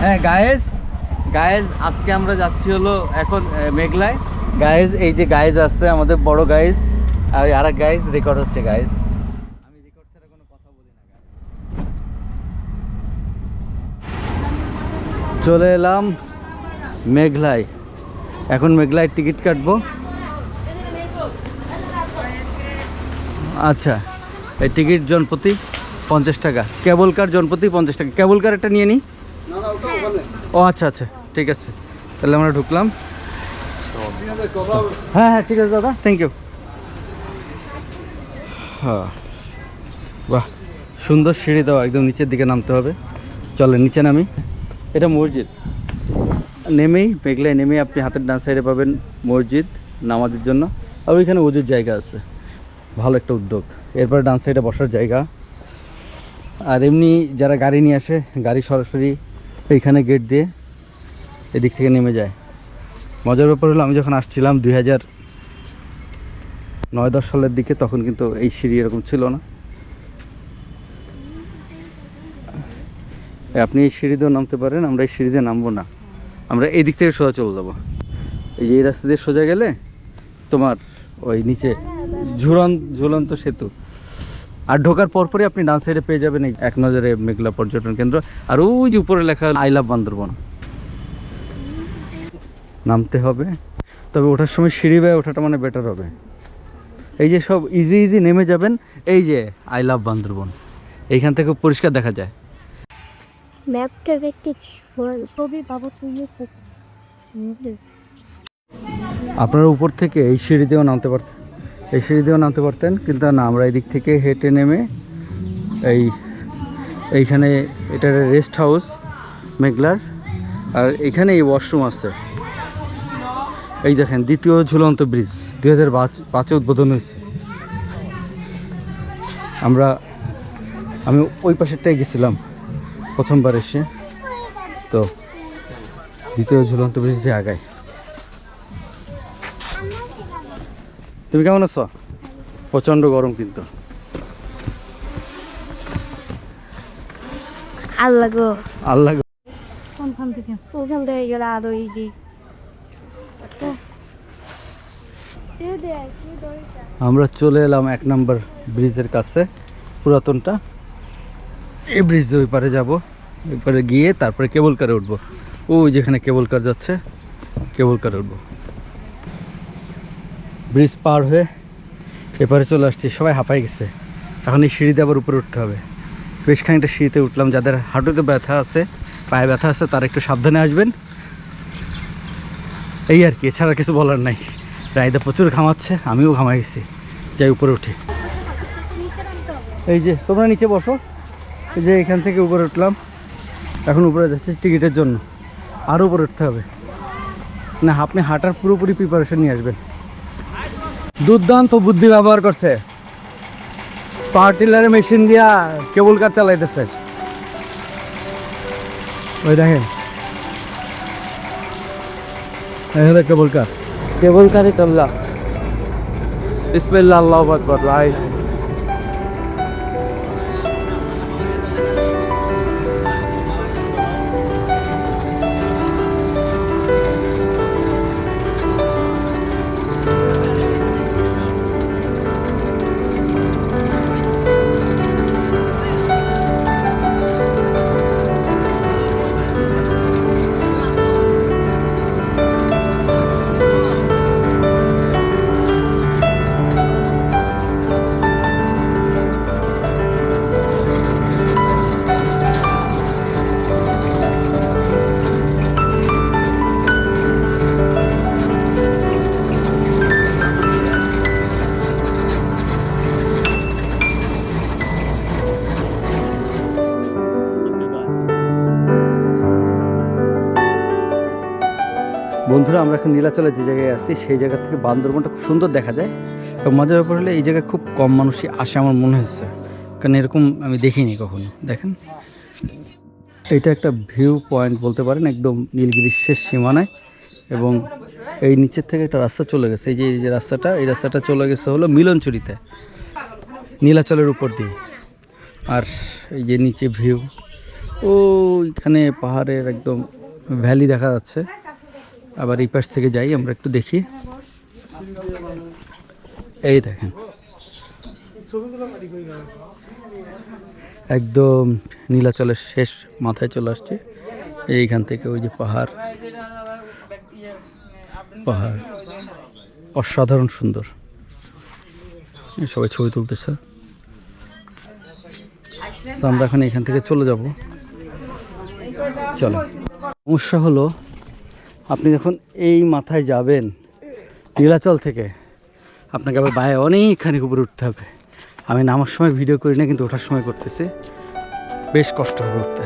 হ্যাঁ guys, guys আজকে আমরা যাচ্ছি হলো এখন মেঘলায়। গায়েস এই যে গায়েস আসছে আমাদের বড় গায়েস, আর আরেক গায়েস রেকর্ড হচ্ছে। গায়েস আমি রেকর্ড ছাড়া কোনো কথা বলি না। চলে এলাম মেঘলায়, এখন মেঘলায় টিকিট কাটবো। আচ্ছা, এই টিকিট জনপ্রতি 50 টাকা, কেবল কার জনপ্রতি 50 টাকা। কেবল কার একটা নিয়ে নিই। ও আচ্ছা আচ্ছা, ঠিক আছে, তাহলে আমরা ঢুকলাম। হ্যাঁ হ্যাঁ ঠিক আছে দাদা, থ্যাংক ইউ। হ্যাঁ বাহ, সুন্দর সিঁড়ি দেওয়া, একদম নিচের দিকে নামতে হবে। চলে নিচে নামি। এটা মসজিদ। নেমেই মেঘলায় নেমেই আপনি হাতের ডান সাইডে পাবেন মসজিদ নামাজের জন্য, আর ওইখানে উজুর জায়গা আছে। ভালো একটা উদ্যোগ। এরপরে ডান সাইডে বসার জায়গা। আর এমনি যারা গাড়ি নিয়ে আসে, গাড়ি সরাসরি এইখানে গেট দিয়ে এদিক থেকে নেমে যায়। মজার ব্যাপার হলো, আমি যখন আসছিলাম 2009-10 সালের দিকে, তখন কিন্তু এই সিঁড়ি এরকম ছিল না। আপনি এই সিঁড়ি দিয়েও নামতে পারেন, আমরা এই সিঁড়ি দিয়ে নামবো না, আমরা এই দিক থেকে সোজা চলে যাবো। এই যে এই রাস্তা দিয়ে সোজা গেলে তোমার ওই নিচে ঝুলন্ত সেতু, আর ঢোকার পরপরই আপনি ডান সাইডে পেয়ে যাবেন এই এক নজরে মেঘলা পর্যটন কেন্দ্র। আর ওই যে উপরে লেখা আই লাভ বান্দরবন। নামতে হবে, তবে ওঠার সময় সিঁড়ি বেয়ে ওঠাটা মানে বেটার হবে। এই যে সব ইজি ইজি নেমে যাবেন। এই যে আই লাভ বান্দরবন, এইখান থেকে পরিষ্কার দেখা যায়। ম্যাপটা দেখতে ছবি পাবো তুমি। আপনারা উপর থেকে এই সিঁড়ি দিয়েও নামতে পারতেন, এই সিঁড়ি দিয়েও নামতে পারতেন, কিন্তু না, আমরা এই দিক থেকে হেঁটে নেমে এইখানে, এটা রেস্ট হাউস মেঘলার, আর এখানে এই ওয়াশরুম আছে। এই দেখেন, দ্বিতীয় ঝুলন্ত ব্রিজ 2005-এ উদ্বোধন হয়েছে। আমি ওই পাশেরটাই গেছিলাম প্রথমবার এসে, তো দ্বিতীয় ঝুলন্ত ব্রিজ দিয়ে আগায়। তুমি কেমন আছো? প্রচণ্ড গরম কিন্তু। আল্লাহ গো, আল্লাহ। কোনখান থেকে? ওখান থেকে গেলে আরো ইজি। আমরা চলে এলাম 1 নম্বর ব্রিজের কাছে, পুরাতনটা। এই ব্রিজ দিয়ে ওই পারে যাবো, ওই পারে গিয়ে তারপরে কেবল কারে উঠবো। ওই যেখানে কেবল কার যাচ্ছে, কেবল কারে উঠবো। ব্রিজ পার হয়ে এপারে চলে আসছি, সবাই হাঁপাই গেছে। এখন এই সিঁড়িতে আবার উপরে উঠতে হবে। বেশ খানিকটা সিঁড়িতে উঠলাম। যাদের হাঁটুতে ব্যথা আছে, পায়ে ব্যথা আছে, তারা একটু সাবধানে আসবেন, এই আর কি, এছাড়া কিছু বলার নাই। রায়দা প্রচুর ঘামাচ্ছে, আমিও ঘামাই গেছি। যাই উপরে উঠি। এই যে তোমরা নিচে বসো। এই যে এখান থেকে উপরে উঠলাম, এখন উপরে যাচ্ছি টিকিটের জন্য। আরও উপরে উঠতে হবে না, আপনি হাঁটার পুরোপুরি প্রিপারেশন নিয়ে আসবেন। দুর্দান্ত বুদ্ধি ব্যবহার করছে, পাওয়ার টিলারের মেশিন দিয়া কেবল কার চালাইতেছে। ওই দেখেন, এই হলো কেবল কার। কেবল কারে চললাম। বিসমিল্লাহ, আল্লাহু আকবার। রাইট। বন্ধুরা, আমরা এখন নীলাচলে যে জায়গায় আছি, সেই জায়গা থেকে বান্দরবনটা খুব সুন্দর দেখা যায়। এবং মজার ব্যাপার হলে এই জায়গায় খুব কম মানুষই আসে আমার মনে হচ্ছে, কারণ এরকম আমি দেখিনি কখনো। দেখেন, এইটা একটা ভিউ পয়েন্ট বলতে পারেন, একদম নীলগিরির শেষ সীমানায়। এবং এই নিচের থেকে একটা রাস্তা চলে গেছে, এই যে রাস্তাটা, এই রাস্তাটা চলে গেছে হলো মিলনচুরিতে, নীলাচলের উপর দিয়ে। আর এই যে নিচে ভিউ, ওইখানে পাহাড়ের একদম ভ্যালি দেখা যাচ্ছে। আবার এই পাশ থেকে যাই আমরা একটু দেখি। এই দেখেন একদম নীলাচলের শেষ মাথায় চলে আসছে। এইখান থেকে ওই যে পাহাড়, পাহাড় অসাধারণ সুন্দর। সবাই ছবি তুলতেছে। তো আমরা এখন এখান থেকে চলে যাব। চলো, সমস্যা হলো আপনি যখন এই মাথায় যাবেন নীলাচল থেকে, আপনাকে আবার বাইরে অনেকখানি উপরে উঠতে হবে। আমি নামার সময় ভিডিও করি না, কিন্তু ওঠার সময় করতেছি, বেশ কষ্ট হবে উঠতে।